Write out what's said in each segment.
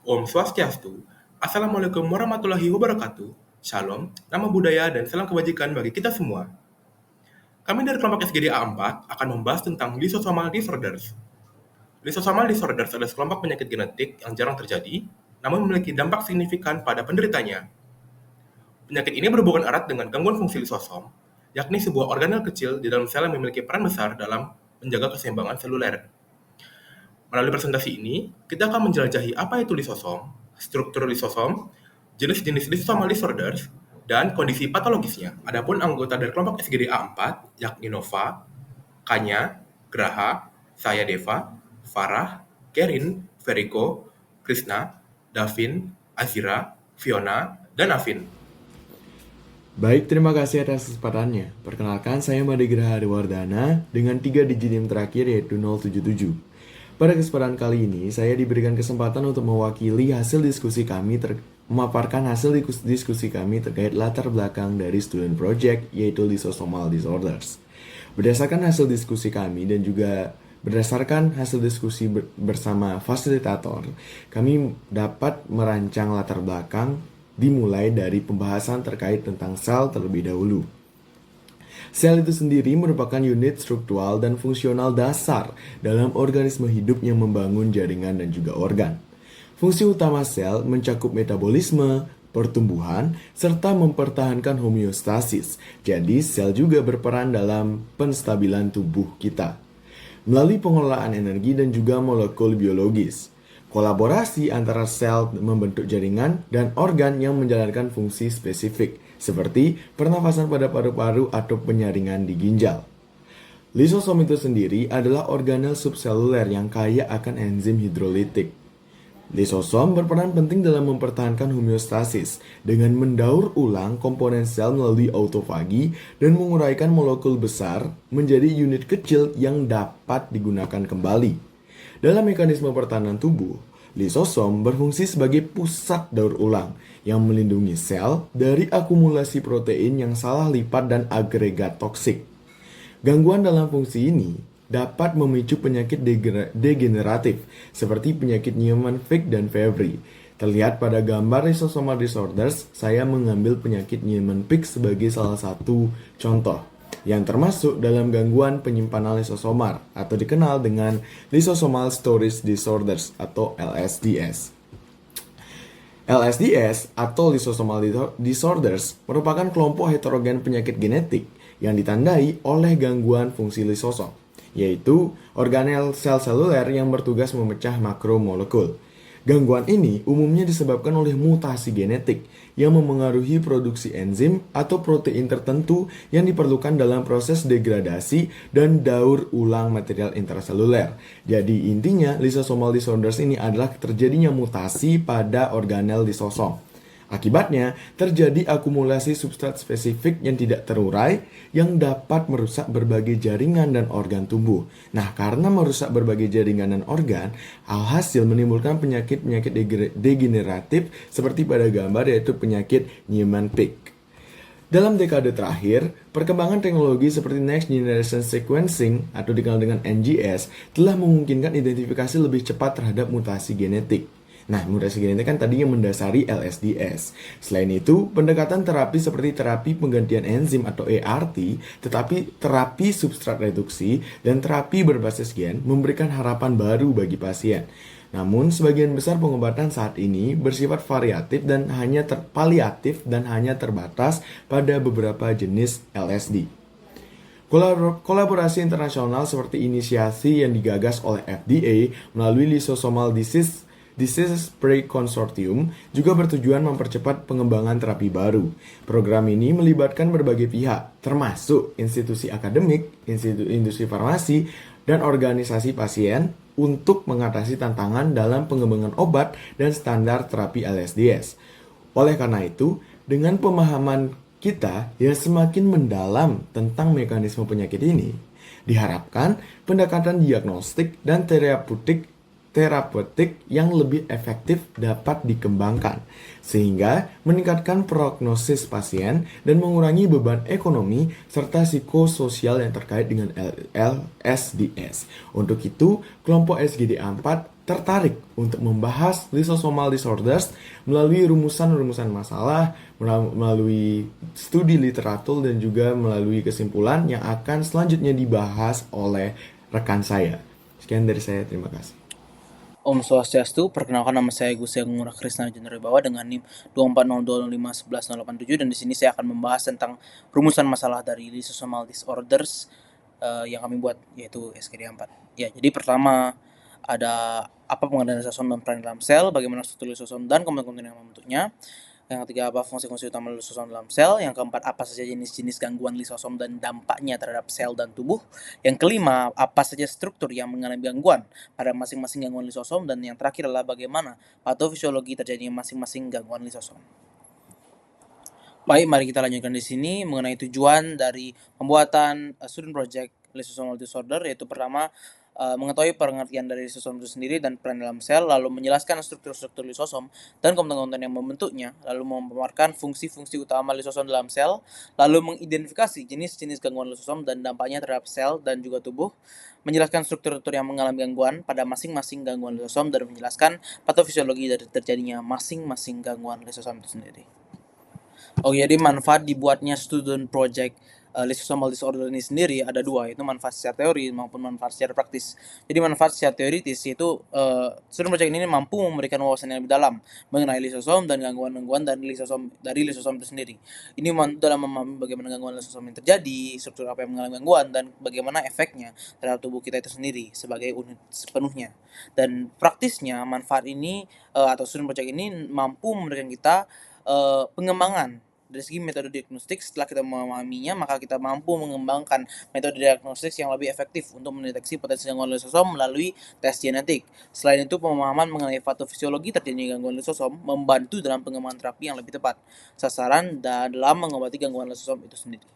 Om Swastiastu, Assalamualaikum warahmatullahi wabarakatuh, Shalom, nama budaya dan salam kebajikan bagi kita semua. Kami dari kelompok SGDA 4 akan membahas tentang lysosomal disorders. Lysosomal disorders adalah kelompok penyakit genetik yang jarang terjadi, namun memiliki dampak signifikan pada penderitanya. Penyakit ini berhubungan erat dengan gangguan fungsi lisosom, yakni sebuah organel kecil di dalam sel yang memiliki peran besar dalam menjaga keseimbangan seluler. Melalui presentasi ini, kita akan menjelajahi apa itu lisosom, struktur lisosom, jenis-jenis lysosomal disorders, dan kondisi patologisnya. Adapun anggota dari kelompok SGDA 4, yakni Nova, Kanya, Graha, saya Deva, Farah, Kerin, Veriko, Krishna, Davin, Azira, Fiona, dan Afin. Baik, terima kasih atas kesempatannya. Perkenalkan, saya Made Graha Dewardana dengan 3 digit NIM terakhir yaitu 077. Pada kesempatan kali ini, saya diberikan kesempatan untuk mewakili hasil diskusi kami memaparkan hasil diskusi kami terkait latar belakang dari student project yaitu lysosomal disorders. Berdasarkan hasil diskusi kami dan juga berdasarkan hasil diskusi bersama fasilitator, kami dapat merancang latar belakang dimulai dari pembahasan terkait tentang sel terlebih dahulu. Sel itu sendiri merupakan unit struktural dan fungsional dasar dalam organisme hidup yang membangun jaringan dan juga organ. Fungsi utama sel mencakup metabolisme, pertumbuhan, serta mempertahankan homeostasis. Jadi, sel juga berperan dalam penstabilan tubuh kita melalui pengelolaan energi dan juga molekul biologis. Kolaborasi antara sel membentuk jaringan dan organ yang menjalankan fungsi spesifik, seperti pernafasan pada paru-paru atau penyaringan di ginjal. Lisosom itu sendiri adalah organel subseluler yang kaya akan enzim hidrolitik. Lisosom berperan penting dalam mempertahankan homeostasis dengan mendaur ulang komponen sel melalui autofagi dan menguraikan molekul besar menjadi unit kecil yang dapat digunakan kembali. Dalam mekanisme pertahanan tubuh, lisosom berfungsi sebagai pusat daur ulang yang melindungi sel dari akumulasi protein yang salah lipat dan agregat toksik. Gangguan dalam fungsi ini dapat memicu penyakit degeneratif seperti penyakit Niemann-Pick dan Fabry. Terlihat pada gambar lysosomal disorders, saya mengambil penyakit Niemann-Pick sebagai salah satu contoh yang termasuk dalam gangguan penyimpanan lisosomal atau dikenal dengan lysosomal storage disorders atau LSDS. LSDS atau lysosomal disorders merupakan kelompok heterogen penyakit genetik yang ditandai oleh gangguan fungsi lisosom, yaitu organel sel seluler yang bertugas memecah makromolekul. Gangguan ini umumnya disebabkan oleh mutasi genetik yang memengaruhi produksi enzim atau protein tertentu yang diperlukan dalam proses degradasi dan daur ulang material intraseluler. Jadi intinya lysosomal disorders ini adalah terjadinya mutasi pada organel lisosom. Akibatnya, terjadi akumulasi substrat spesifik yang tidak terurai yang dapat merusak berbagai jaringan dan organ tubuh. Nah, karena merusak berbagai jaringan dan organ, alhasil menimbulkan penyakit-penyakit degeneratif seperti pada gambar yaitu penyakit Niemann-Pick. Dalam dekade terakhir, perkembangan teknologi seperti Next Generation Sequencing atau dikenal dengan NGS telah memungkinkan identifikasi lebih cepat terhadap mutasi genetik. Nah, mutasi genetik kan tadinya mendasari LSDS. Selain itu, pendekatan terapi seperti terapi penggantian enzim atau ART, tetapi terapi substrat reduksi dan terapi berbasis gen memberikan harapan baru bagi pasien. Namun, sebagian besar pengobatan saat ini bersifat variatif dan paliatif dan hanya terbatas pada beberapa jenis LSD. Kolaborasi internasional seperti inisiasi yang digagas oleh FDA melalui Lysosomal Disease Spray Consortium juga bertujuan mempercepat pengembangan terapi baru. Program ini melibatkan berbagai pihak, termasuk institusi akademik, industri farmasi, dan organisasi pasien untuk mengatasi tantangan dalam pengembangan obat dan standar terapi LSDS. Oleh karena itu, dengan pemahaman kita yang semakin mendalam tentang mekanisme penyakit ini, diharapkan pendekatan diagnostik dan terapeutik yang lebih efektif dapat dikembangkan, sehingga meningkatkan prognosis pasien dan mengurangi beban ekonomi serta psikososial yang terkait dengan LSDS. Untuk itu, kelompok SGDA 4 tertarik untuk membahas lysosomal disorders melalui rumusan-rumusan masalah, melalui studi literatur, dan juga melalui kesimpulan yang akan selanjutnya dibahas oleh rekan saya. Sekian dari saya, terima kasih. Om Swastiastu, perkenalkan nama saya Gus Agung Ngurah Krisna Jenderal dengan NIM 240251187, dan di sini saya akan membahas tentang rumusan masalah dari lysosomal disorders yang kami buat, yaitu SKD 4. Ya, jadi pertama ada apa pengertian lisosom dan peran dalam sel, bagaimana struktur lisosom dan komponen-komponen yang membentuknya. Yang ketiga, apa fungsi-fungsi utama lisosom dalam sel. Yang keempat, apa saja jenis-jenis gangguan lisosom dan dampaknya terhadap sel dan tubuh. Yang kelima, apa saja struktur yang mengalami gangguan pada masing-masing gangguan lisosom. Dan yang terakhir adalah bagaimana patofisiologi terjadinya masing-masing gangguan lisosom. Baik, mari kita lanjutkan di sini mengenai tujuan dari pembuatan student project lysosomal disorder, yaitu pertama mengetahui pengertian dari lisosom itu sendiri dan peran dalam sel, lalu menjelaskan struktur-struktur lisosom dan komponen-komponen yang membentuknya, lalu memaparkan fungsi-fungsi utama lisosom dalam sel, lalu mengidentifikasi jenis-jenis gangguan lisosom dan dampaknya terhadap sel dan juga tubuh, menjelaskan struktur-struktur yang mengalami gangguan pada masing-masing gangguan lisosom, dan menjelaskan patofisiologi dari terjadinya masing-masing gangguan lisosom itu sendiri. Oh, jadi manfaat dibuatnya student project lysosomal disorder ini sendiri ada dua, yaitu manfaat secara teori maupun manfaat secara praktis. Jadi manfaat secara teoritis yaitu student project ini mampu memberikan wawasan yang lebih dalam mengenai lisosom dan gangguan-gangguan dari lisosom itu sendiri. Ini membantu dalam memahami bagaimana gangguan lisosom yang terjadi, struktur apa yang mengalami gangguan, dan bagaimana efeknya terhadap tubuh kita itu sendiri sebagai unit sepenuhnya. Dan praktisnya manfaat ini atau student project ini mampu memberikan kita pengembangan dari segi metode diagnostik. Setelah kita memahaminya, maka kita mampu mengembangkan metode diagnostik yang lebih efektif untuk mendeteksi potensi gangguan lisosom melalui tes genetik. Selain itu, pemahaman mengenai patofisiologi terjadinya gangguan lisosom membantu dalam pengembangan terapi yang lebih tepat sasaran dalam mengobati gangguan lisosom itu sendiri.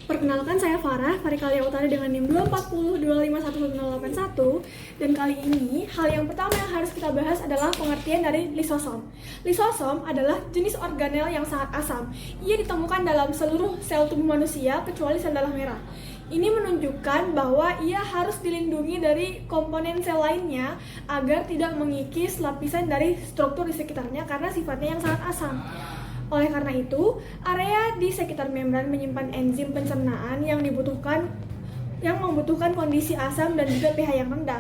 Perkenalkan, saya Farah Farikalia Utari dengan NIM 240251181, dan kali ini hal yang pertama yang harus kita bahas adalah pengertian dari lisosom. Lisosom adalah jenis organel yang sangat asam. Ia ditemukan dalam seluruh sel tubuh manusia kecuali sel darah merah. Ini menunjukkan bahwa ia harus dilindungi dari komponen sel lainnya agar tidak mengikis lapisan dari struktur di sekitarnya karena sifatnya yang sangat asam. Oleh karena itu, area di sekitar membran menyimpan enzim pencernaan yang membutuhkan kondisi asam dan juga pH yang rendah.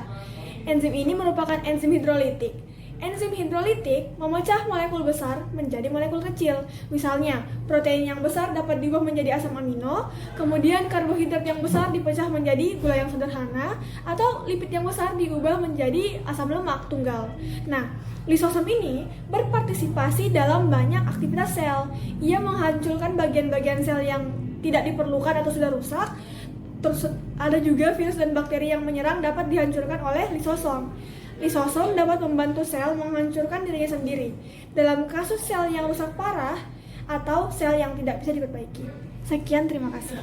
Enzim ini merupakan enzim hidrolitik. Enzim hidrolitik memecah molekul besar menjadi molekul kecil. Misalnya, protein yang besar dapat diubah menjadi asam amino, kemudian karbohidrat yang besar dipecah menjadi gula yang sederhana, atau lipid yang besar diubah menjadi asam lemak tunggal. Nah, lisosom ini berpartisipasi dalam banyak aktivitas sel. Ia menghancurkan bagian-bagian sel yang tidak diperlukan atau sudah rusak. Terus ada juga virus dan bakteri yang menyerang dapat dihancurkan oleh lisosom. Lisosom dapat membantu sel menghancurkan dirinya sendiri dalam kasus sel yang rusak parah atau sel yang tidak bisa diperbaiki. Sekian, terima kasih.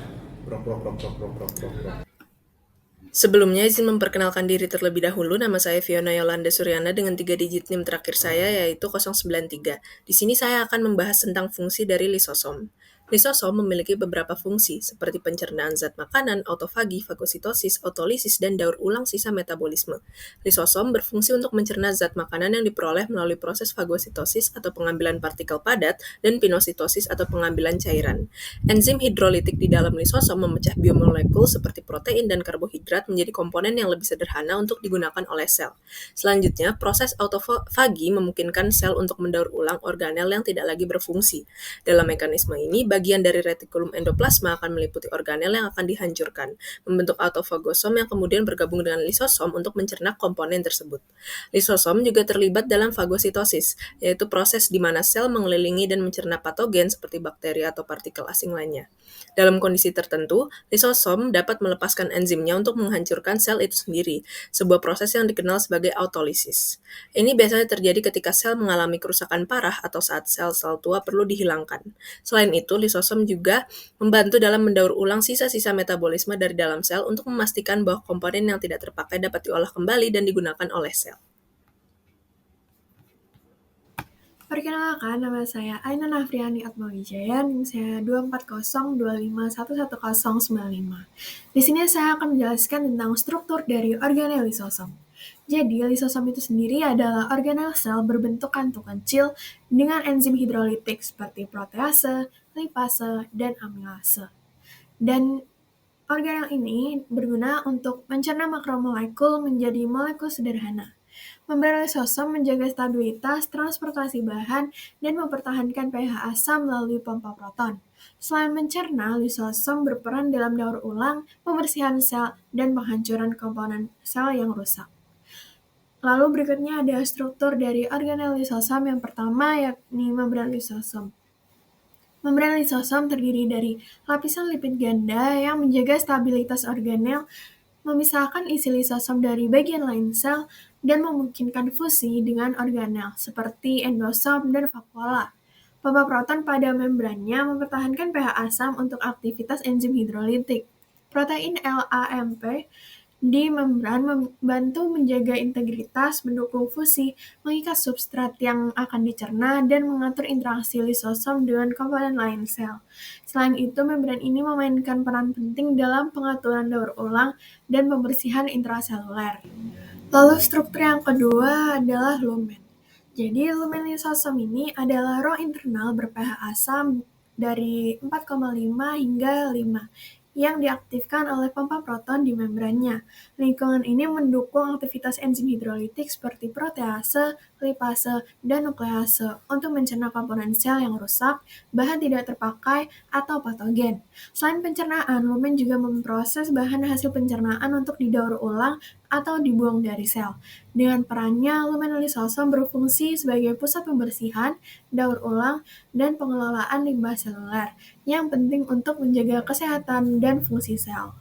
Sebelumnya, izin memperkenalkan diri terlebih dahulu. Nama saya Fiona Yolanda Suryana dengan 3 digit NIM terakhir saya yaitu 093. Di sini saya akan membahas tentang fungsi dari lisosom. Lisosom memiliki beberapa fungsi seperti pencernaan zat makanan, autofagi, fagositosis, otolisis, dan daur ulang sisa metabolisme. Lisosom berfungsi untuk mencerna zat makanan yang diperoleh melalui proses fagositosis atau pengambilan partikel padat dan pinositosis atau pengambilan cairan. Enzim hidrolitik di dalam lisosom memecah biomolekul seperti protein dan karbohidrat menjadi komponen yang lebih sederhana untuk digunakan oleh sel. Selanjutnya, proses autofagi memungkinkan sel untuk mendaur ulang organel yang tidak lagi berfungsi. Dalam mekanisme ini, bagian dari retikulum endoplasma akan meliputi organel yang akan dihancurkan, membentuk autofagosom yang kemudian bergabung dengan lisosom untuk mencerna komponen tersebut. Lisosom juga terlibat dalam fagositosis, yaitu proses di mana sel mengelilingi dan mencerna patogen seperti bakteri atau partikel asing lainnya. Dalam kondisi tertentu, lisosom dapat melepaskan enzimnya untuk menghancurkan sel itu sendiri, sebuah proses yang dikenal sebagai autolisis. Ini biasanya terjadi ketika sel mengalami kerusakan parah atau saat sel-sel tua perlu dihilangkan. Selain itu, lisosom juga membantu dalam mendaur ulang sisa-sisa metabolisme dari dalam sel untuk memastikan bahwa komponen yang tidak terpakai dapat diolah kembali dan digunakan oleh sel. Perkenalkan, nama saya Aina Nafriani Atmawijaya, NIM saya 24025111095. Di sini saya akan menjelaskan tentang struktur dari organel lisosom. Jadi, lisosom itu sendiri adalah organel sel berbentuk kantung kecil dengan enzim hidrolitik seperti protease, lipase, dan amilase. Dan organel ini berguna untuk mencerna makromolekul menjadi molekul sederhana. Membran lisosom menjaga stabilitas transportasi bahan dan mempertahankan pH asam melalui pompa proton. Selain mencerna, lisosom berperan daur ulang, pembersihan sel, dan penghancuran komponen sel yang rusak. Lalu berikutnya ada struktur dari organel lisosom yang pertama yakni membran lisosom. Membran lisosom terdiri dari lapisan lipid ganda yang menjaga stabilitas organel, memisahkan isi lisosom dari bagian lain sel, dan memungkinkan fusi dengan organel seperti endosom dan vakuola. Pompa proton pada membrannya mempertahankan pH asam untuk aktivitas enzim hidrolitik. Protein LAMP di membran membantu menjaga integritas, mendukung fusi, mengikat substrat yang akan dicerna, dan mengatur interaksi lisosom dengan komponen lain sel. Selain itu, membran ini memainkan peran penting dalam pengaturan daur ulang dan pembersihan intraseluler. Lalu struktur yang kedua adalah lumen. Jadi lumen lisosom ini adalah roh internal ber-pH asam dari 4,5 hingga 5 yang diaktifkan oleh pompa proton di membrannya. Lingkungan ini mendukung aktivitas enzim hidrolitik seperti protease, lipase, dan nuklease untuk mencerna komponen sel yang rusak, bahan tidak terpakai, atau patogen. Selain pencernaan, lumen juga memproses bahan hasil pencernaan untuk didaur ulang atau dibuang dari sel. Dengan perannya, lumen lisosom berfungsi sebagai pusat pembersihan, daur ulang, dan pengelolaan limbah seluler yang penting untuk menjaga kesehatan dan fungsi sel.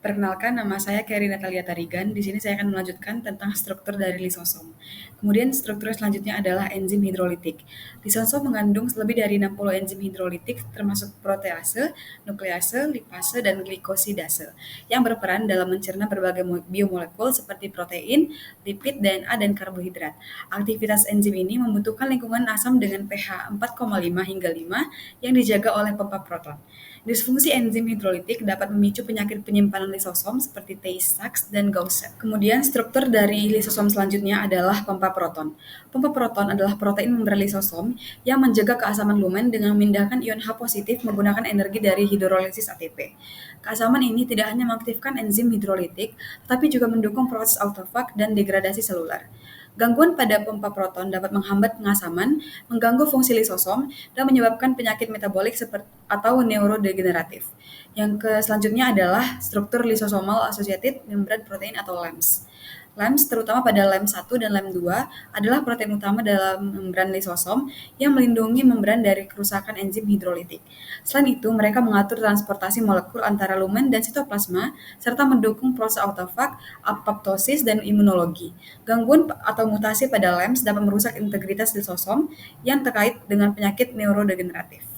Perkenalkan, nama saya Kerry Natalia Tarigan. Di sini saya akan melanjutkan tentang struktur dari lisosom. Kemudian struktur selanjutnya adalah enzim hidrolitik. Lisosom mengandung lebih dari 60 enzim hidrolitik termasuk protease, nuklease, lipase, dan glikosidase yang berperan dalam mencerna berbagai biomolekul seperti protein, lipid, DNA, dan karbohidrat. Aktivitas enzim ini membutuhkan lingkungan asam dengan pH 4,5 hingga 5 yang dijaga oleh pompa proton. Disfungsi enzim hidrolitik dapat memicu penyakit penyimpanan lisosom seperti Tay-Sachs dan Gaucher. Kemudian struktur dari lisosom selanjutnya adalah pompa proton. Pompa proton adalah protein membran lisosom yang menjaga keasaman lumen dengan memindahkan ion H positif menggunakan energi dari hidrolisis ATP. Keasaman ini tidak hanya mengaktifkan enzim hidrolitik, tetapi juga mendukung proses autofag dan degradasi seluler. Gangguan pada pompa proton dapat menghambat pengasaman, mengganggu fungsi lisosom, dan menyebabkan penyakit metabolik atau neurodegeneratif. Yang selanjutnya adalah struktur lisosomal associated membran protein atau LAMS. LAMS, terutama pada LAMS 1 dan LAMS 2, adalah protein utama dalam membran lisosom yang melindungi membran dari kerusakan enzim hidrolitik. Selain itu, mereka mengatur transportasi molekul antara lumen dan sitoplasma, serta mendukung proses autofag, apoptosis, dan imunologi. Gangguan atau mutasi pada LAMS dapat merusak integritas lisosom yang terkait dengan penyakit neurodegeneratif.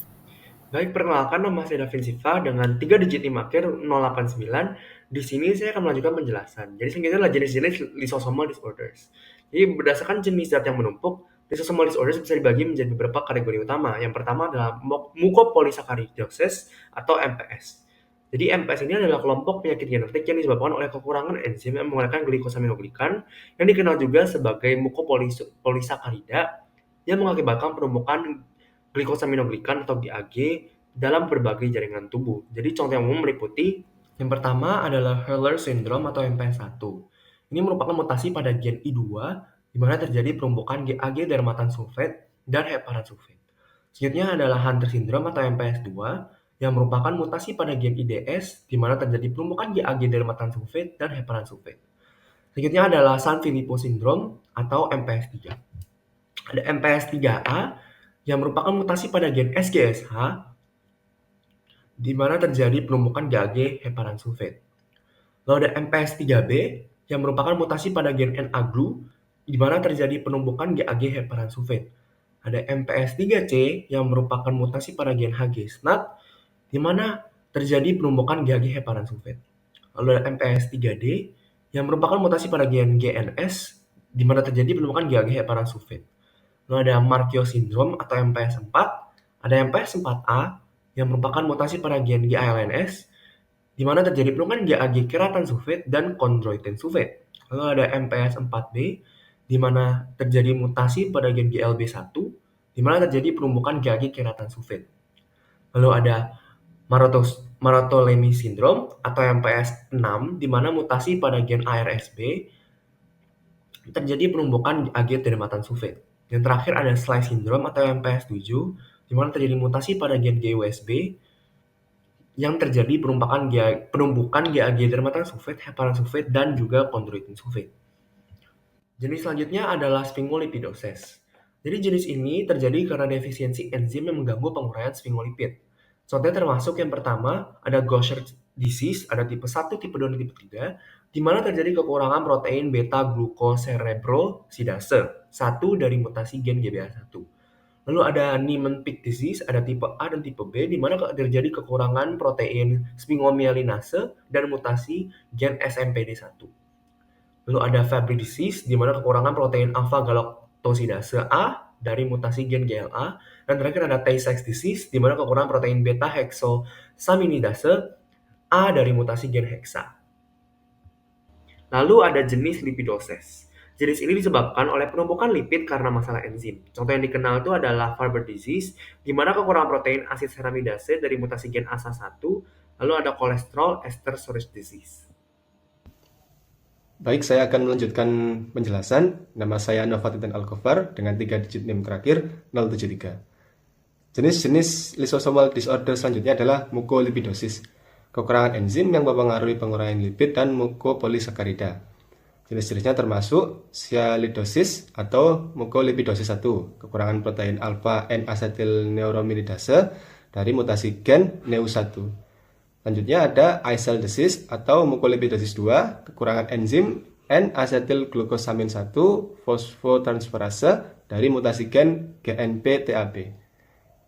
Baik, perkenalkan nama saya Davin Siva dengan 3 digit NIM akhir 089. Di sini saya akan melanjutkan penjelasan. Jadi selanjutnya adalah jenis-jenis lysosomal disorders. Jadi berdasarkan jenis zat yang menumpuk, lysosomal disorders bisa dibagi menjadi beberapa kategori utama. Yang pertama adalah mucopolysaccharidosis atau MPS. Jadi MPS ini adalah kelompok penyakit genetik yang disebabkan oleh kekurangan enzim yang mengurangkan glikosaminoglikan yang dikenal juga sebagai mucopolisacharida yang mengakibatkan penumpukan glikosaminoglikan atau GAG dalam berbagai jaringan tubuh. Jadi contoh yang umum meliputi yang pertama adalah Hurler syndrome atau MPS 1. Ini merupakan mutasi pada gen I2 di mana terjadi penumpukan GAG dermatan sulfat dan heparan sulfat. Selanjutnya adalah Hunter syndrome atau MPS 2 yang merupakan mutasi pada gen IDS di mana terjadi penumpukan GAG dermatan sulfat dan heparan sulfat. Selanjutnya adalah Sanfilippo syndrome atau MPS 3. Ada MPS 3A yang merupakan mutasi pada gen SGSH di mana terjadi penumpukan GAG heparan sulfat. Lalu ada MPS 3B yang merupakan mutasi pada gen NA-GLU di mana terjadi penumpukan GAG heparan sulfat. Ada MPS 3C yang merupakan mutasi pada gen HG-SNAT di mana terjadi penumpukan GAG heparan sulfat. Lalu ada MPS 3D yang merupakan mutasi pada gen GNS di mana terjadi penumpukan GAG heparan sulfat. Lalu ada Markio syndrome atau MPS 4, ada MPS 4A yang merupakan mutasi pada gen GALNS di mana terjadi penumpukan GAG keratan sulfat dan kondroitin sulfat. Lalu ada MPS 4B, di mana terjadi mutasi pada gen GLB1, di mana terjadi penumbukan GAG keratan sulfat. Lalu ada Marotolemy syndrome atau MPS 6, di mana mutasi pada gen ARSB terjadi penumbukan AG dermatan sulfat. Yang terakhir ada Sly syndrome atau MPS 7, di mana terjadi mutasi pada gen GUSB yang terjadi penumbukan GAG dermatan sulfat, heparan sulfat, dan juga chondroitin sulfat. Jenis selanjutnya adalah sphingolipidosis. Jadi jenis ini terjadi karena defisiensi enzim yang mengganggu penguraian sphingolipid. Contohnya termasuk yang pertama ada Gaucher disease, ada tipe 1, tipe 2, dan tipe 3, di mana terjadi kekurangan protein beta-glucocerebrosidase 1 dari mutasi gen GBA1. Lalu ada Niemann-Pick disease, ada tipe A dan tipe B, di mana terjadi kekurangan protein sphingomyelinase dan mutasi gen SMPD1. Lalu ada Fabry disease, di mana kekurangan protein alpha-galactosidase A dari mutasi gen GLA. Dan terakhir ada Tay-Sachs disease, di mana kekurangan protein beta-hexosaminidase A dari mutasi gen hexa. Lalu ada jenis lipidosis. Jenis ini disebabkan oleh penumpukan lipid karena masalah enzim. Contoh yang dikenal itu adalah Farber disease, di mana kekurangan protein asid ceramidase dari mutasi gen ASA1. Lalu ada kolesterol ester storage disease. Baik, saya akan melanjutkan penjelasan. Nama saya Novatintan Alkovar dengan 3 digit NIM terakhir 073. Jenis-jenis lysosomal disorder selanjutnya adalah mucolipidosis, kekurangan enzim yang mempengaruhi penguraian lipid dan mucopolisaccarida. Jenis-jenisnya termasuk sialidosis atau mucolipidosis 1, kekurangan protein alpha N-asetilneurominidase dari mutasi gen NEU1. Selanjutnya ada iCell disease atau mucolipidosis 2, kekurangan enzim N-asetilglucosamin 1 fosfotransferase dari mutasi gen GNP-TAP.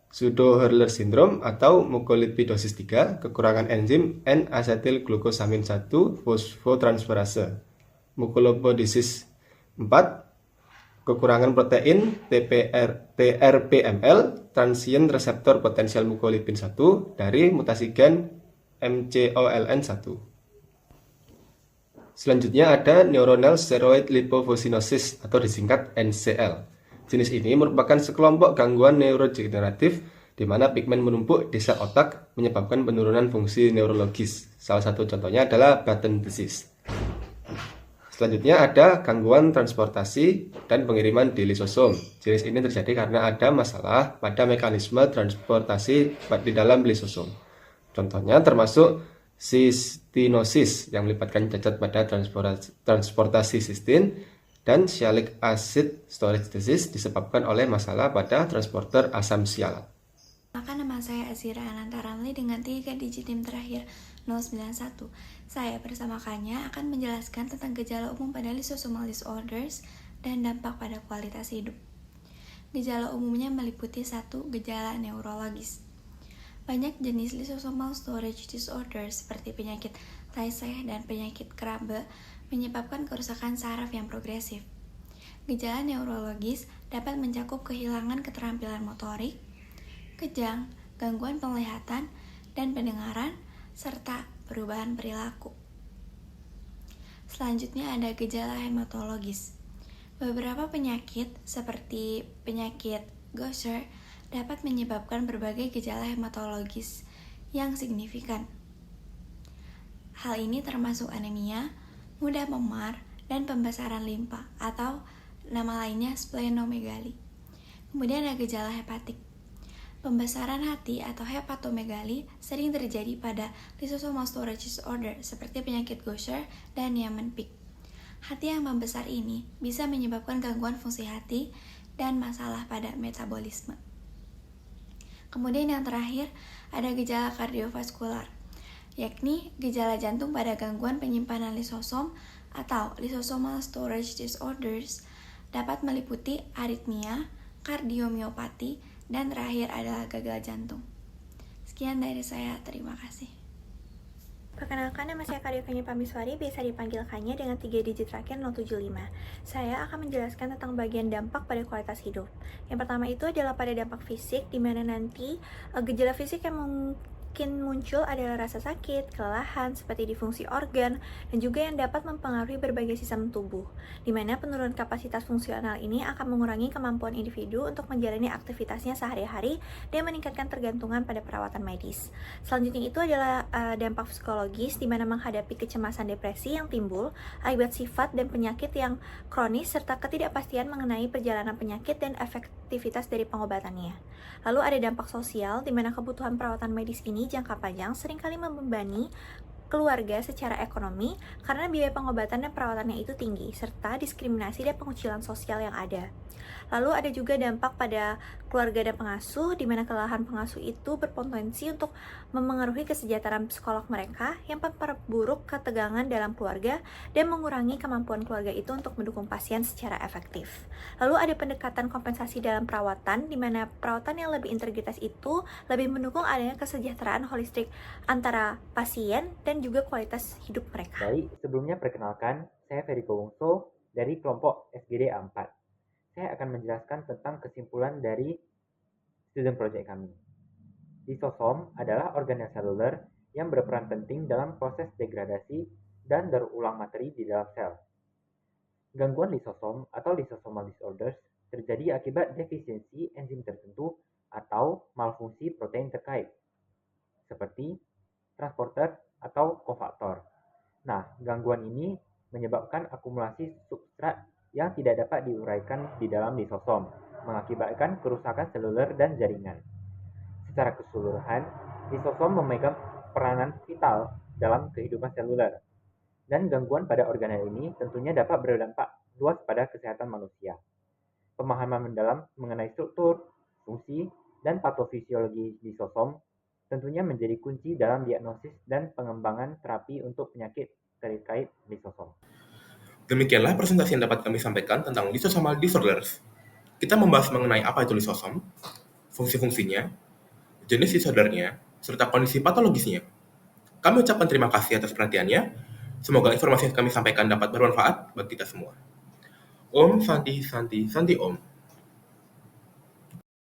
Pseudo-Hurler syndrome atau mucolipidosis 3, kekurangan enzim N-asetilglucosamin 1 fosfotransferase. Mucolipidosis 4, kekurangan protein TRPML transient receptor potensial mucolipin 1 dari mutasi gen MCOLN1. Selanjutnya ada neuronal ceroid lipofuscinosis atau disingkat NCL. Jenis ini merupakan sekelompok gangguan neurodegeneratif di mana pigmen menumpuk di sel otak menyebabkan penurunan fungsi neurologis. Salah satu contohnya adalah Batten disease. Selanjutnya ada gangguan transportasi dan pengiriman di lisosom. Jenis ini terjadi karena ada masalah pada mekanisme transportasi di dalam lisosom. Contohnya termasuk cystinosis yang melibatkan cacat pada transportasi sistin dan sialic acid storage disease disebabkan oleh masalah pada transporter asam sialat. Maka nama saya Azira Ananta Ramli dengan 3 digit NIM terakhir 091. Saya bersama Kanya akan menjelaskan tentang gejala umum pada lysosomal disorders dan dampak pada kualitas hidup. Gejala umumnya meliputi 1. Gejala neurologis. Banyak jenis lysosomal storage disorders seperti penyakit Tay-Sachs dan penyakit Krabbe menyebabkan kerusakan saraf yang progresif. Gejala neurologis dapat mencakup kehilangan keterampilan motorik, kejang, gangguan penglihatan dan pendengaran, serta perubahan perilaku. Selanjutnya ada gejala hematologis. Beberapa penyakit seperti penyakit Gaucher dapat menyebabkan berbagai gejala hematologis yang signifikan. Hal ini termasuk anemia, mudah memar, dan pembesaran limpa atau nama lainnya splenomegali. Kemudian ada gejala hepatik. Pembesaran hati atau hepatomegali sering terjadi pada lysosomal storage disorder seperti penyakit Gaucher dan Niemann-Pick. Hati yang membesar ini bisa menyebabkan gangguan fungsi hati dan masalah pada metabolisme. Kemudian yang terakhir ada gejala kardiovaskular, yakni gejala jantung pada gangguan penyimpanan lisosom atau lysosomal storage disorders dapat meliputi aritmia, kardiomiopati, dan terakhir adalah gagal jantung. Sekian dari saya, terima kasih. Perkenalkan, nama saya Karya Kanya Pamiswari, biasa dipanggil Kanya dengan 3 digit terakhir 075. Saya akan menjelaskan tentang bagian dampak pada kualitas hidup. Yang pertama itu adalah pada dampak fisik, di mana nanti gejala fisik yang Makin muncul adalah rasa sakit, kelelahan, seperti disfungsi organ, dan juga yang dapat mempengaruhi berbagai sistem tubuh, di mana penurunan kapasitas fungsional ini akan mengurangi kemampuan individu untuk menjalani aktivitasnya sehari-hari dan meningkatkan tergantungan pada perawatan medis. Selanjutnya itu adalah dampak psikologis, di mana menghadapi kecemasan depresi yang timbul akibat sifat dan penyakit yang kronis serta ketidakpastian mengenai perjalanan penyakit dan efektivitas dari pengobatannya. Lalu ada dampak sosial, di mana kebutuhan perawatan medis ini jangka panjang seringkali membebani keluarga secara ekonomi karena biaya pengobatan dan perawatannya itu tinggi, serta diskriminasi dan pengucilan sosial yang ada. Lalu ada juga dampak pada keluarga dan pengasuh, di mana kelelahan pengasuh itu berpotensi untuk memengaruhi kesejahteraan psikolog mereka yang memperburuk ketegangan dalam keluarga dan mengurangi kemampuan keluarga itu untuk mendukung pasien secara efektif. Lalu ada pendekatan kompensasi dalam perawatan, di mana perawatan yang lebih integritas itu lebih mendukung adanya kesejahteraan holistik antara pasien dan juga kualitas hidup mereka. Baik, sebelumnya perkenalkan, saya Feriko Wongso dari kelompok SGD A4. Saya akan menjelaskan tentang kesimpulan dari student project kami. Lisosom adalah organel seluler yang berperan penting dalam proses degradasi dan daur ulang materi di dalam sel. Gangguan lisosom atau lysosomal disorders terjadi akibat defisiensi enzim tertentu atau malfungsi protein terkait, seperti transporter atau kofaktor. Nah, gangguan ini menyebabkan akumulasi substrat yang tidak dapat diuraikan di dalam lisosom, mengakibatkan kerusakan seluler dan jaringan. Secara keseluruhan, lisosom memegang peranan vital dalam kehidupan seluler, dan gangguan pada organel ini tentunya dapat berdampak luas pada kesehatan manusia. Pemahaman mendalam mengenai struktur, fungsi, dan patofisiologi lisosom tentunya menjadi kunci dalam diagnosis dan pengembangan terapi untuk penyakit terkait lisosom. Demikianlah presentasi yang dapat kami sampaikan tentang lysosomal disorders. Kita membahas mengenai apa itu lisosom, fungsi-fungsinya, jenis disordernya, serta kondisi patologisnya. Kami ucapkan terima kasih atas perhatiannya. Semoga informasi yang kami sampaikan dapat bermanfaat bagi kita semua. Om Santi Santi Santi Om.